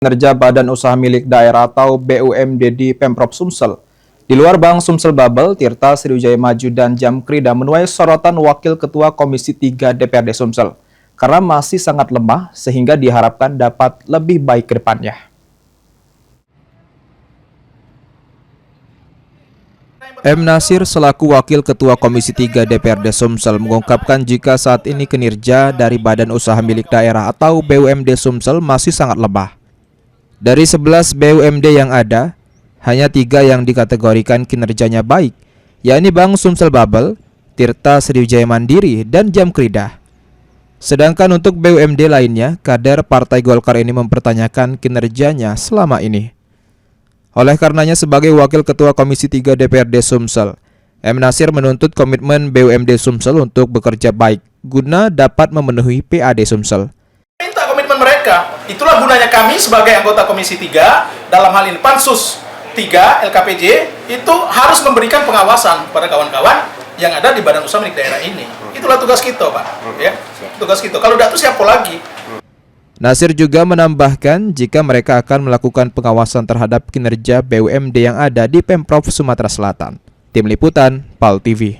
Kinerja Badan Usaha Milik Daerah atau BUMD di Pemprov Sumsel. Di luar Bank Sumsel Bubble, Tirta Sriwijaya Maju dan Jamkrida menuai sorotan Wakil Ketua Komisi 3 DPRD Sumsel karena masih sangat lemah sehingga diharapkan dapat lebih baik ke depannya. M. Nasir selaku Wakil Ketua Komisi 3 DPRD Sumsel mengungkapkan jika saat ini kinerja dari Badan Usaha Milik Daerah atau BUMD Sumsel masih sangat lemah. Dari 11 BUMD yang ada, hanya 3 yang dikategorikan kinerjanya baik, yakni Bank Sumsel Bubble, Tirta Sriwijaya Mandiri, dan Jamkrida. Sedangkan untuk BUMD lainnya, kader Partai Golkar ini mempertanyakan kinerjanya selama ini. Oleh karenanya sebagai Wakil Ketua Komisi 3 DPRD Sumsel, M. Nasir menuntut komitmen BUMD Sumsel untuk bekerja baik, guna dapat memenuhi PAD Sumsel. Minta komitmen mereka, itulah gunanya kami sebagai anggota Komisi 3, dalam hal ini Pansus 3 LKPJ, itu harus memberikan pengawasan pada kawan-kawan yang ada di Badan Usaha Milik Daerah ini. Itulah tugas kita, Pak. Ya, tugas kita. Kalau tidak, itu siapa lagi? Nasir juga menambahkan jika mereka akan melakukan pengawasan terhadap kinerja BUMD yang ada di Pemprov Sumatera Selatan. Tim Liputan, PAL TV.